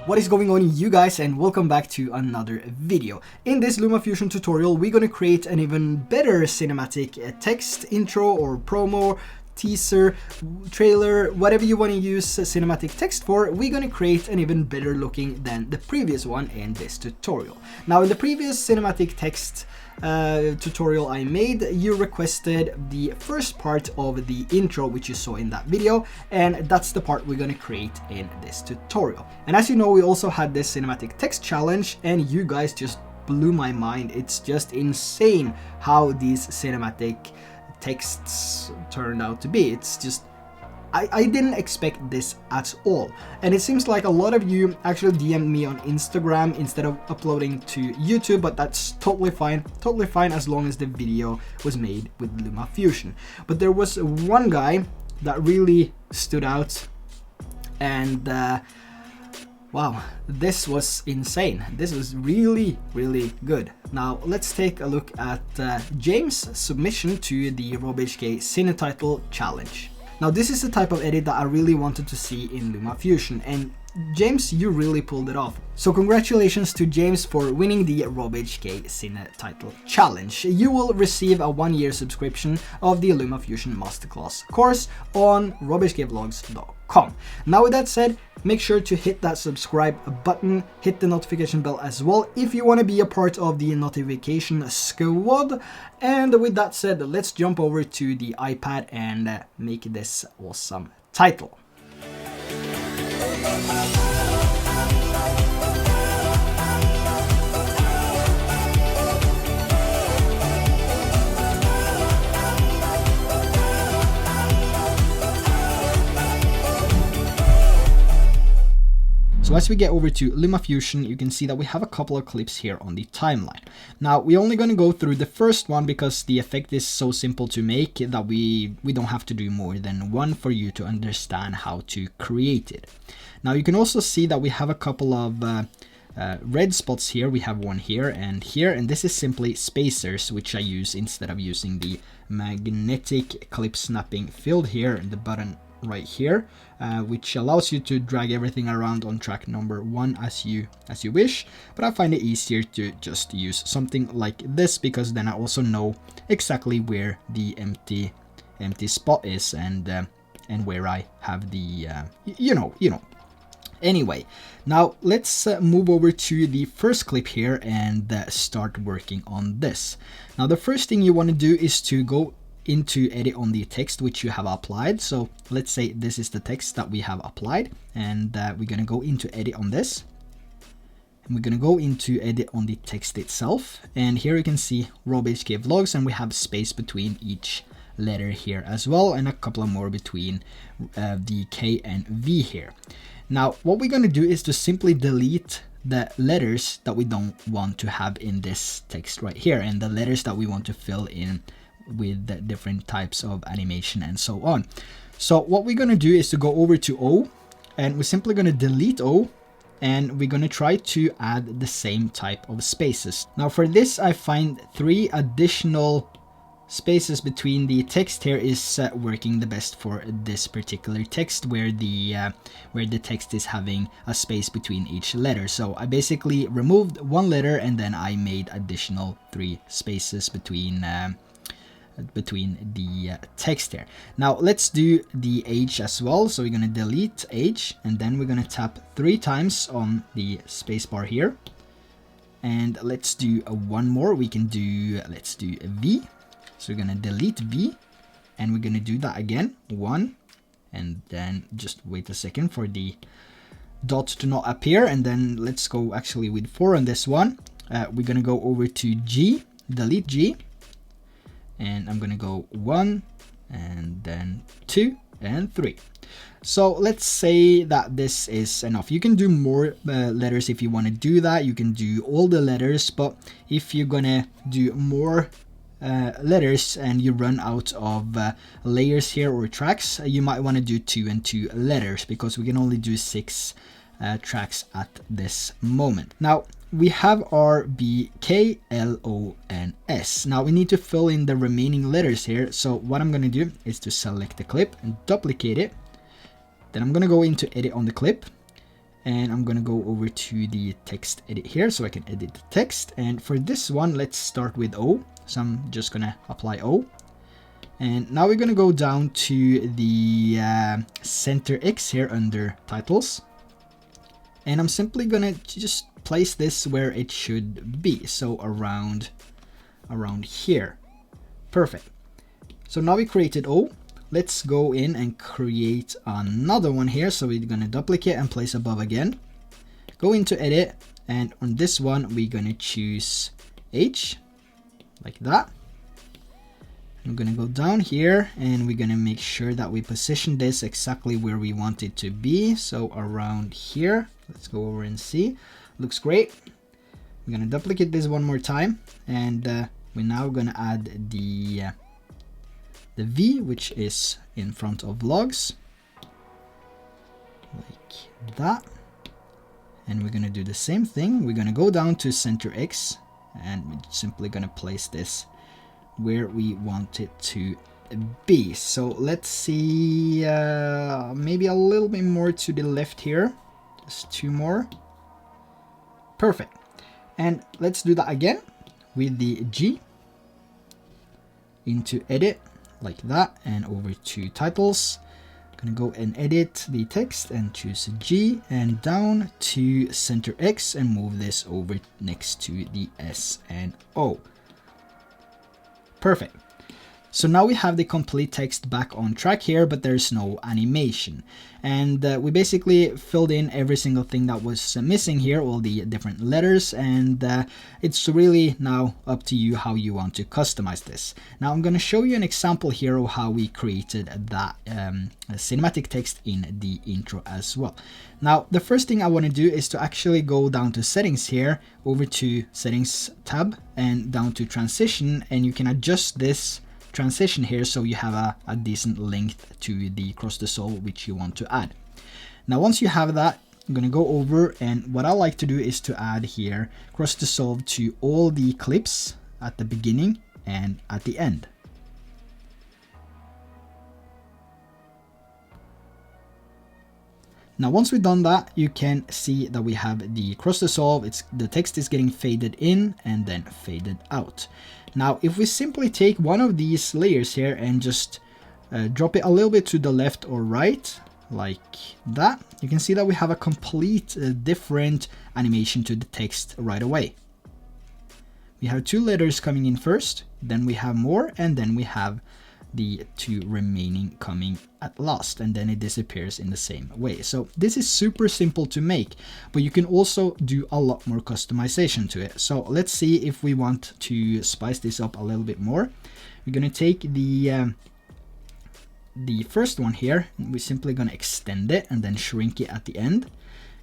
What is going on, you guys, and welcome back to another video. In this Lumafusion tutorial, we're going to create an even better cinematic text, intro or promo, teaser, trailer, whatever you want to use cinematic text for. We're going to create an even better looking than the previous one in this tutorial. Now, in the previous cinematic text tutorial I made, you requested the first part of the intro, which you saw in that video, and that's the part we're going to create in this tutorial. And as you know, we also had this cinematic text challenge, and you guys just blew my mind. It's just insane how these cinematic texts turned out to be. It's just I didn't expect this at all, and it seems like a lot of you actually DM'd me on Instagram instead of uploading to YouTube, but that's totally fine as long as the video was made with Lumafusion. But there was one guy that really stood out, and wow, this was insane. This was really good. Now let's take a look at James' submission to the RobHK Cine Title Challenge. Now this is the type of edit that I really wanted to see in Lumafusion, and James, you really pulled it off. So congratulations to James for winning the RobHK Cine Title Challenge. You will receive a 1-year subscription of the Lumafusion Masterclass course on robhkvlogs.com. Now with that said, make sure to hit that subscribe button, hit the notification bell as well if you want to be a part of the notification squad. And with that said, let's jump over to the iPad and make this awesome title. So as we get over to Lumafusion, you can see that we have a couple of clips here on the timeline. Now, we're only going to go through the first one because the effect is so simple to make that we don't have to do more than one for you to understand how to create it. Now, you can also see that we have a couple of red spots here. We have one here, and this is simply spacers, which I use instead of using the magnetic clip snapping field here in the button right here, which allows you to drag everything around on track number 1 as you wish. But I find it easier to just use something like this, because then I also know exactly where the empty spot is and where I have the you know. Anyway, now let's move over to the first clip here and start working on this. Now the first thing you want to do is to go into edit on the text which you have applied. So let's say this is the text that we have applied, and we're going to go into edit on this, and we're going to go into edit on the text itself. And here you can see RobHK Vlogs, and we have space between each letter here as well, and a couple of more between the K and V here. Now what we're going to do is to simply delete the letters that we don't want to have in this text right here, and the letters that we want to fill in with the different types of animation and so on. So what we're going to do is to go over to O, and we're simply going to delete O, and we're going to try to add the same type of spaces. Now for this, I find 3 additional spaces between the text here is working the best for this particular text, where the text is having a space between each letter. So I basically removed 1 letter, and then I made additional 3 spaces between the text here. Now let's do the age as well. So we're going to delete age, and then we're going to tap 3 times on the spacebar here, and let's do one more. Let's do a V. So we're going to delete V, and we're going to do that again, 1, and then just wait a second for the dot to not appear, and then let's go actually with 4 on this one. We're going to go over to G, delete G, and I'm gonna go 1, and then 2 and 3. So let's say that this is enough. You can do more letters if you want to do that. You can do all the letters, but if you're gonna do more letters and you run out of layers here or tracks, you might want to do 2 and 2 letters, because we can only do 6 tracks at this moment. Now we have R, B, K, L, O, and S. Now we need to fill in the remaining letters here. So what I'm going to do is to select the clip and duplicate it. Then I'm going to go into edit on the clip, and I'm gonna go over to the text edit here so I can edit the text. And for this one, let's start with O. So I'm just gonna apply O. And now we're gonna go down to the center X here under titles. And I'm simply gonna just place this where it should be. So around here. Perfect. So now we created O. Let's go in and create another one here. So we're gonna duplicate and place above again. Go into edit, and on this one we're gonna choose H, like that. I'm gonna go down here and we're gonna make sure that we position this exactly where we want it to be. So around here. Let's go over and see. Looks great. We're gonna duplicate this one more time, and we're now gonna add the V, which is in front of logs, like that. And we're gonna do the same thing. We're gonna go down to center X, and we're simply gonna place this where we want it to be. So let's see, maybe a little bit more to the left here. Just 2 more. Perfect. And let's do that again with the G. Into edit, like that, and over to titles. Gonna go and edit the text and choose G, and down to center X and move this over next to the S and O. Perfect. So now we have the complete text back on track here, but there's no animation. And we basically filled in every single thing that was missing here, all the different letters, and it's really now up to you how you want to customize this. Now I'm going to show you an example here of how we created that cinematic text in the intro as well. Now the first thing I want to do is to actually go down to settings here, over to settings tab, and down to transition, and you can adjust this transition here so you have a decent length to the cross dissolve which you want to add. Now once you have that, I'm going to go over, and what I like to do is to add here cross dissolve to all the clips at the beginning and at the end. Now once we've done that, you can see that we have the cross dissolve. The text is getting faded in and then faded out. Now if we simply take one of these layers here and just drop it a little bit to the left or right, like that, you can see that we have a complete different animation to the text right away. We have 2 letters coming in first, then we have more, and then we have the 2 remaining coming at last, and then it disappears in the same way. So this is super simple to make, but you can also do a lot more customization to it. So let's see if we want to spice this up a little bit more. We're going to take the first one here, and we're simply going to extend it and then shrink it at the end.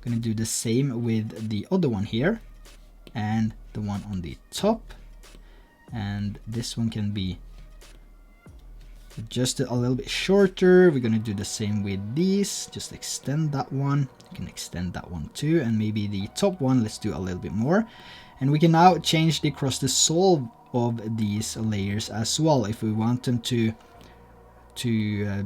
Going to do the same with the other one here and the one on the top, and this one can be adjusted a little bit shorter. We're going to do the same with these, just extend that one. You can extend that one too, and maybe the top one, let's do a little bit more. And we can now change the cross dissolve of these layers as well if we want them to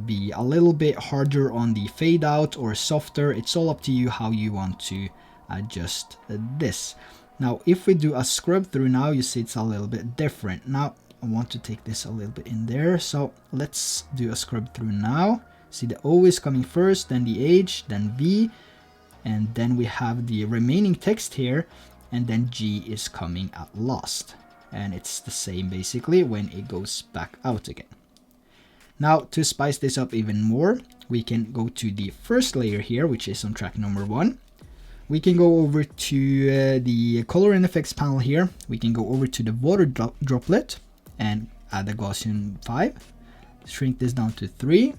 be a little bit harder on the fade out or softer. It's all up to you how you want to adjust this. Now if we do a scrub through now, you see it's a little bit different. Now I want to take this a little bit in there, so let's do a scrub through now. See, the O is coming first, then the H, then V, and then we have the remaining text here, and then G is coming at last. And it's the same basically when it goes back out again. Now to spice this up even more, we can go to the first layer here, which is on track number 1. We can go over to the color and effects panel here. We can go over to the water droplet and add a Gaussian 5. Shrink this down to 3.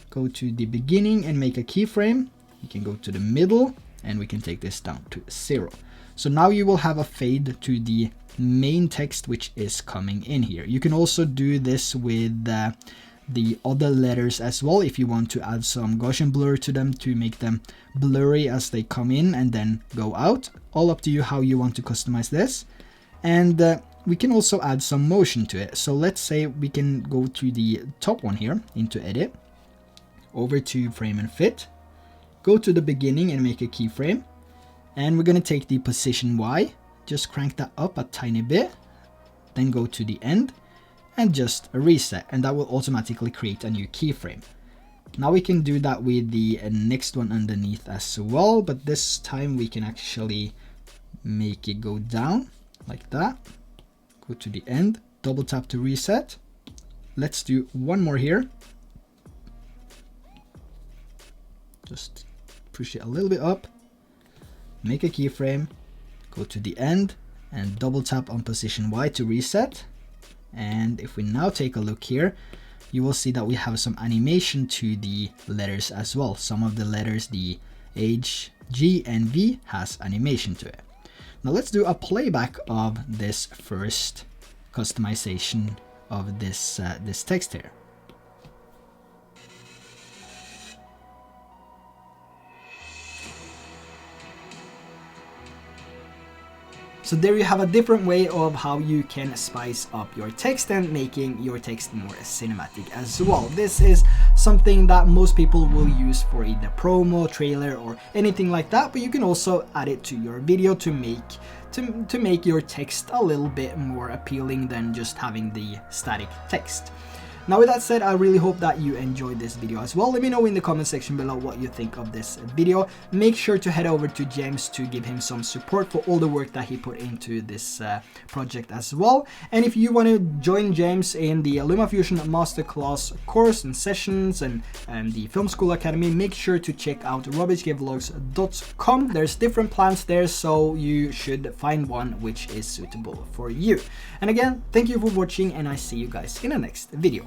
Go to the beginning and make a keyframe. You can go to the middle and we can take this down to 0. So now you will have a fade to the main text which is coming in here. You can also do this with the other letters as well if you want to add some Gaussian blur to them to make them blurry as they come in and then go out. All up to you how you want to customize this. And we can also add some motion to it. So let's say we can go to the top one here, into edit, over to frame and fit, go to the beginning and make a keyframe. And we're going to take the position Y, just crank that up a tiny bit, then go to the end and just reset, and that will automatically create a new keyframe. Now we can do that with the next one underneath as well, but this time we can actually make it go down like that. Go to the end, double tap to reset. Let's do one more here. Just push it a little bit up, make a keyframe, go to the end and double tap on position Y to reset. And if we now take a look here, you will see that we have some animation to the letters as well. Some of the letters, the H, G and V, has animation to it. Now let's do a playback of this first customization of this text here. So there you have a different way of how you can spice up your text and making your text more cinematic as well. This is something that most people will use for either promo, trailer or anything like that, but you can also add it to your video to make your text a little bit more appealing than just having the static text. Now with that said, I really hope that you enjoyed this video as well. Let me know in the comment section below what you think of this video. Make sure to head over to James to give him some support for all the work that he put into this project as well. And if you want to join James in the Lumafusion Masterclass course and sessions and the Film School Academy, make sure to check out RobHKvlogs.com. There's different plans there, so you should find one which is suitable for you. And again, thank you for watching and I see you guys in the next video.